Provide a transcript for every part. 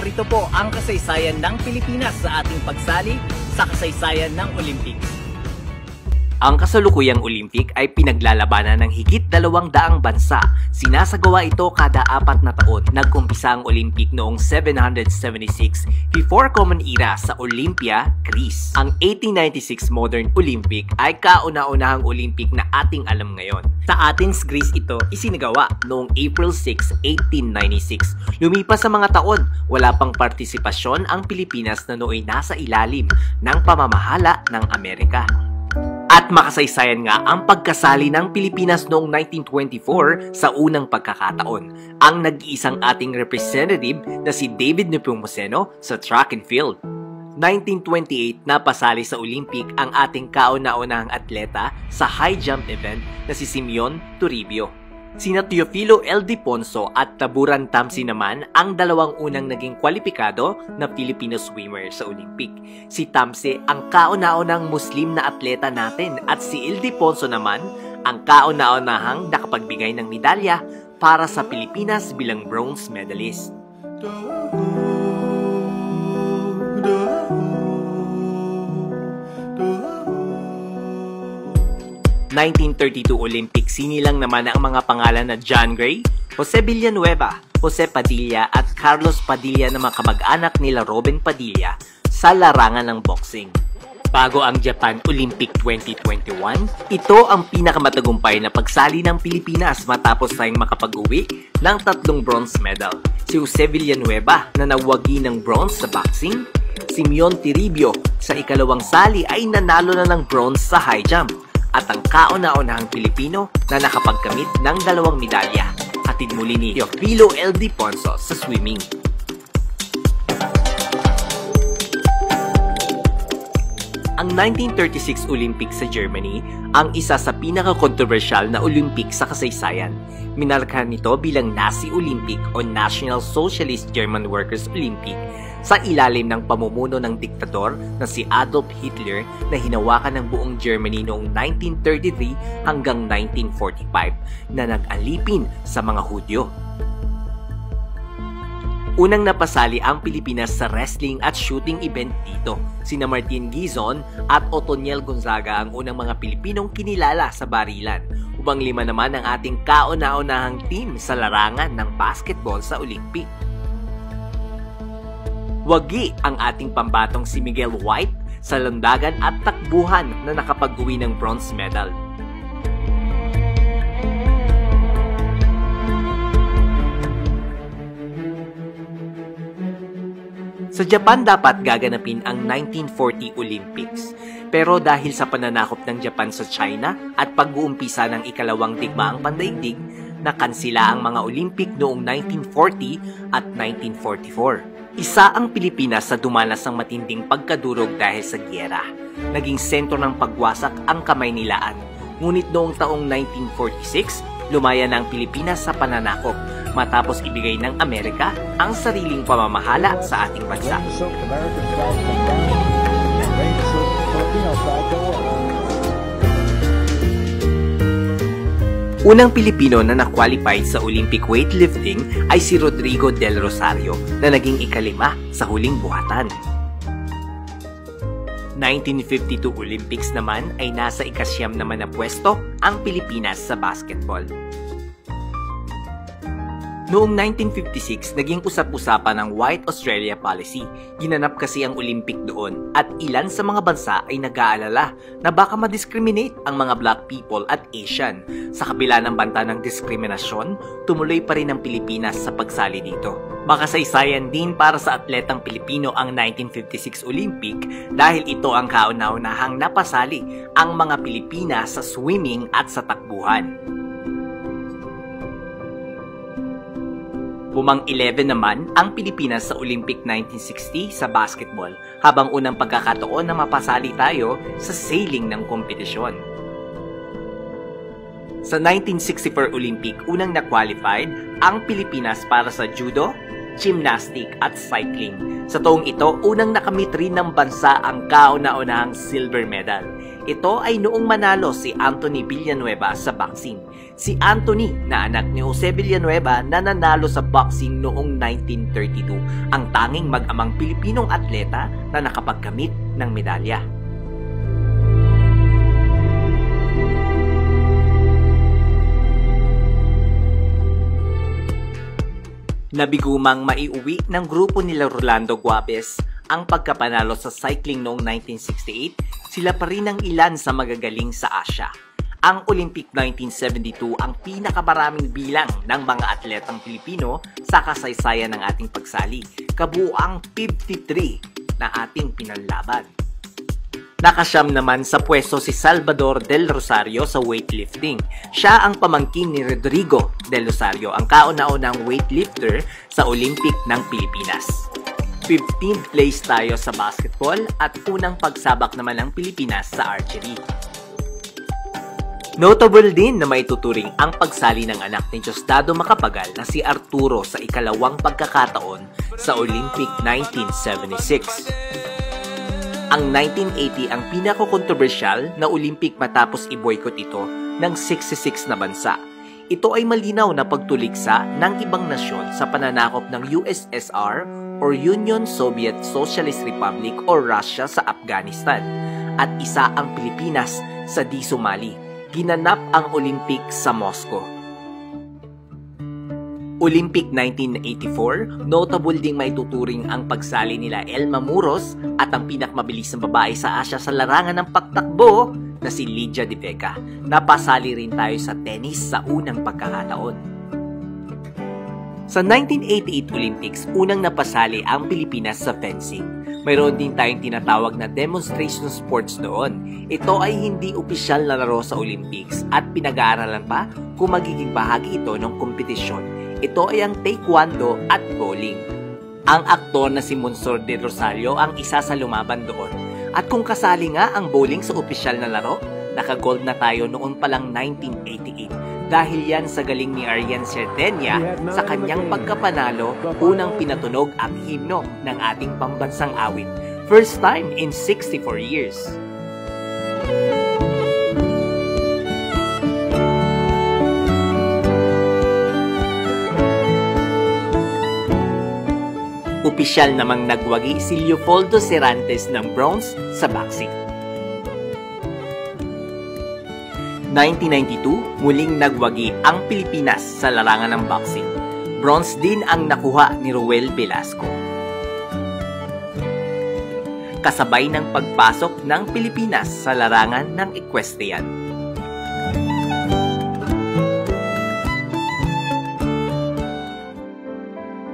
narito po ang kasaysayan ng Pilipinas sa ating pagsali sa kasaysayan ng Olympics. Ang kasalukuyang Olympic ay pinaglalabanan ng higit 200 bansa. Sinasagawa ito kada 4 na taon. Nag-umpisa ang Olympic noong 776 before Common Era sa Olympia, Greece. Ang 1896 Modern Olympic ay kauna-unahang Olympic na ating alam ngayon. Sa Athens, Greece ito isinagawa noong April 6, 1896. Lumipas sa mga taon, wala pang partisipasyon ang Pilipinas na nooy nasa ilalim ng pamamahala ng Amerika. At makasaysayan nga ang pagkasali ng Pilipinas noong 1924 sa unang pagkakataon. Ang nag-iisang ating representative na si David Nepomuceno sa track and field. 1928 napasali sa Olympic ang ating kauna-unahang atleta sa high jump event na si Simeon Toribio. Sina Teofilo L. Diponso at Taburan Tamsi naman ang dalawang unang naging kwalipikado na Filipino swimmer sa Olympic. Si Tamsi ang kauna-unang Muslim na atleta natin at si El Diponso naman ang kauna-unahang nakapagbigay ng medalya para sa Pilipinas bilang bronze medalist. 1932 Olympics, sinilang naman ang mga pangalan na John Gray, Jose Villanueva, Jose Padilla at Carlos Padilla na mga kamag-anak nila Robin Padilla sa larangan ng boxing. Bago ang Japan Olympic 2021, ito ang pinakamatagumpay na pagsali ng Pilipinas matapos tayong makapag-uwi ng 3 bronze medal. Si Jose Villanueva na nawagi ng bronze sa boxing, Simeon Toribio sa ikalawang sali ay nanalo na ng bronze sa high jump. At ang kauna-unahang Pilipino na nakapagkamit ng 2 medalya, hatid muli ni Teofilo L. Diponso sa swimming. Ang 1936 Olympics sa Germany ang isa sa pinaka-controversial na Olympic sa kasaysayan. Minarkahan nito bilang Nazi Olympic o National Socialist German Workers Olympic sa ilalim ng pamumuno ng diktador na si Adolf Hitler na hinawakan ng buong Germany noong 1933 hanggang 1945 na nag-alipin sa mga Hudyo. Unang napasali ang Pilipinas sa wrestling at shooting event dito. Sina Martin Gizon at Otoniel Gonzaga ang unang mga Pilipinong kinilala sa barilan. Ubang 5 naman ang ating kauna-unahang team sa larangan ng basketball sa Olympic. Wagi ang ating pambatong si Miguel White sa landagan at takbuhan na nakapag-uwi ng bronze medal. Sa Japan dapat gaganapin ang 1940 Olympics. Pero dahil sa pananakop ng Japan sa China at pag-uumpisa ng ikalawang digmaang pandaigdig, nakansila ang mga Olympic noong 1940 at 1944. Isa ang Pilipinas sa dumanas ng matinding pagkadurog dahil sa giyera. Naging sentro ng pagwasak ang Kamaynilaan. Ngunit noong taong 1946, lumaya na ang Pilipinas sa pananakop matapos ibigay ng Amerika ang sariling pamamahala sa ating bansa. Unang Pilipino na na-qualified sa Olympic weightlifting ay si Rodrigo Del Rosario na naging ika-5 sa huling buhatan. 1952 Olympics naman ay nasa ika-9 naman na pwesto ang Pilipinas sa basketball. Noong 1956, naging usap-usapan ang White Australia Policy. Ginanap kasi ang Olympic doon at ilan sa mga bansa ay nag-aalala na baka ma-discriminate ang mga black people at Asian. Sa kabila ng banta ng diskriminasyon, tumuloy pa rin ang Pilipinas sa pagsali dito. Makasaysayan din para sa atletang Pilipino ang 1956 Olympic dahil ito ang kauna-unahang napasali ang mga Pilipina sa swimming at sa takbuhan. Pumang 11 naman ang Pilipinas sa Olympic 1960 sa basketball, habang unang pagkakataon na mapasali tayo sa sailing ng kompetisyon. Sa 1964 Olympic, unang na-qualified ang Pilipinas para sa judo, gymnastic at cycling. Sa taong ito, unang nakamit rin ng bansa ang kauna-unahang silver medal. Ito ay noong manalo si Anthony Villanueva sa boxing. Si Anthony na anak ni Jose Villanueva na nanalo sa boxing noong 1932, ang tanging mag-amang Pilipinong atleta na nakapagkamit ng medalya. Nabigumang maiuwi ng grupo nila Rolando Guabes ang pagkapanalo sa cycling noong 1968, sila pa rin ang ilan sa magagaling sa Asia. Ang Olympic 1972 ang pinakamaraming bilang ng mga atletang Pilipino sa kasaysayan ng ating pagsali, kabuuang 53 na ating pinanlaban. Nakasyam naman sa pwesto si Salvador Del Rosario sa weightlifting. Siya ang pamangkin ni Rodrigo Del Rosario, ang kauna-unang weightlifter sa Olympic ng Pilipinas. 15th place tayo sa basketball at unang pagsabak naman ng Pilipinas sa archery. Notable din na maituturing ang pagsali ng anak ni Diosdado Macapagal na si Arturo sa ikalawang pagkakataon sa Olympic 1976. Ang 1980 ang pinaka-controversial na Olympic matapos i-boycott ito ng 66 na bansa. Ito ay malinaw na pagtuliksa ng ibang nasyon sa pananakop ng USSR or Union Soviet Socialist Republic o Russia sa Afghanistan. At isa ang Pilipinas sa di sumali. Ginanap ang Olympic sa Moscow. Olympic 1984, notable ding maituturing ang pagsali nila Elma Muros at ang pinakmabilis na babae sa Asia sa larangan ng pagtakbo na si Lydia De Vega. Napasali rin tayo sa tennis sa unang pagkakataon. Sa 1988 Olympics, unang napasali ang Pilipinas sa fencing. Mayroon din tayong tinatawag na demonstration sports doon. Ito ay hindi opisyal na laro sa Olympics at pinag-aaralan pa kung magiging bahagi ito ng kompetisyon. Ito ay ang taekwondo at bowling. Ang aktor na si Monsor de Rosario ang isa sa lumaban doon. At kung kasali nga ang bowling sa opisyal na laro, naka-gold na tayo noon palang 1988. Dahil yan sa galing ni Arian Cerdeña sa kanyang pagkapanalo, unang pinatunog ang himno ng ating pambansang awit. First time in 64 years. Opisyal namang nagwagi si Leopoldo Cervantes ng bronze sa boxing. 1992, muling nagwagi ang Pilipinas sa larangan ng boxing. Bronze din ang nakuha ni Ruel Velasco. Kasabay ng pagpasok ng Pilipinas sa larangan ng equestrian. /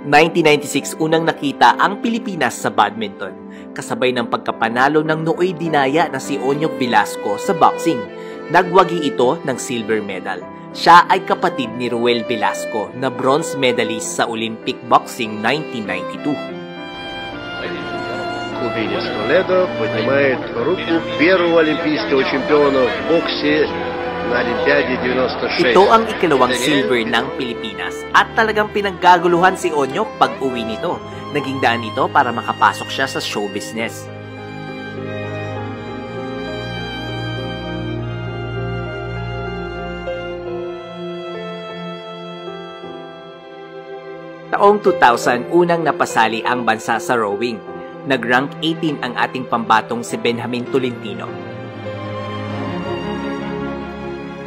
1996, unang nakita ang Pilipinas sa badminton, kasabay ng pagkapanalo ng nooy dinaya na si Onyok Velasco sa boxing. Nagwagi ito ng silver medal. Siya ay kapatid ni Ruel Velasco na bronze medalist sa Olympic Boxing 1992. Клубе Толедо поднимает руку первого олимпийского чемпиона в боксе на Олимпиаде 96. Ito ang ikalawang silver ng Pilipinas at talagang pinaggaguluhan si Onyok pag uwi nito. Naging daan ito para makapasok siya sa show business. Taong 2000, unang napasali ang bansa sa rowing. Nag-rank 18 ang ating pambatong si Benjamin Tolentino.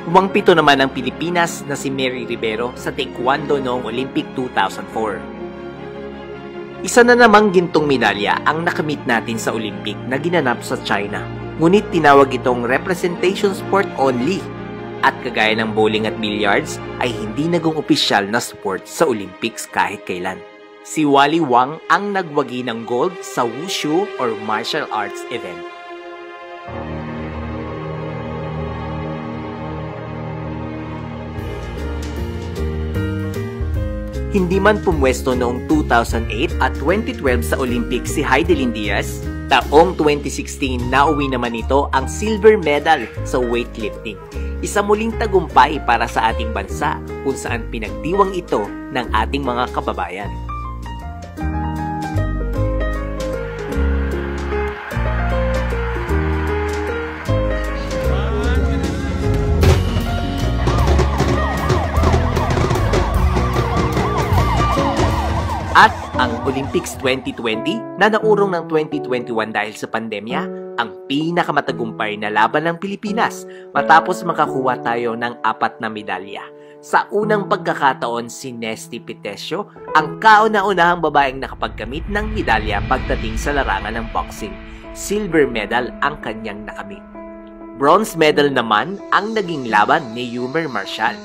Umangpito naman ang Pilipinas na si Mary Rivero sa taekwondo noong Olympic 2004. Isa na namang gintong medalya ang nakamit natin sa Olympic na ginanap sa China. Ngunit tinawag itong representation sport only. At kagaya ng bowling at billiards, ay hindi naging opisyal na sport sa Olympics kahit kailan. Si Wally Wang ang nagwagi ng gold sa wushu or martial arts event. Hindi man pumwesto noong 2008 at 2012 sa Olympics si Heidelin Diaz, taong 2016 nauwi naman ito ang silver medal sa weightlifting. Isa muling tagumpay para sa ating bansa kung saan pinagdiwang ito ng ating mga kababayan. Ang Olympics 2020 na naurong ng 2021 dahil sa pandemya, ang pinakamatagumpay na laban ng Pilipinas matapos makakuha tayo ng 4 na medalya. Sa unang pagkakataon, si Nesty Pitesio ang kauna-unahang babaeng nakapagkamit ng medalya pagdating sa larangan ng boxing. Silver medal ang kanyang nakamit. Bronze medal naman ang naging laban ni Yumer Marcial.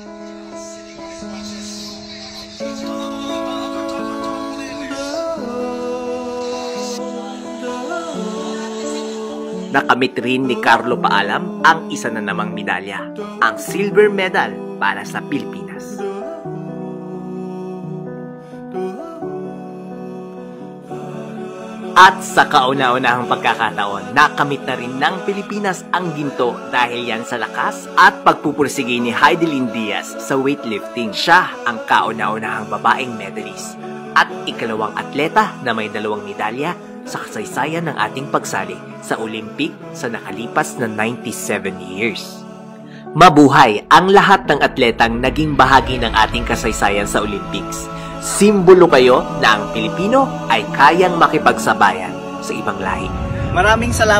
Nakamit rin ni Carlo Paalam ang isa na namang medalya, ang silver medal para sa Pilipinas. At sa kauna-unahang pagkakataon, nakamit na rin ng Pilipinas ang ginto dahil yan sa lakas at pagpupursige ni Heidelin Diaz sa weightlifting. Siya ang kauna-unahang babaeng medalist at ikalawang atleta na may 2 medalya sa kasaysayan ng ating pagsali sa Olympic sa nakalipas na 97 years. Mabuhay ang lahat ng atletang naging bahagi ng ating kasaysayan sa Olympics. Simbolo kayo na ang Pilipino ay kayang makipagsabayan sa ibang lahi. Maraming salamat.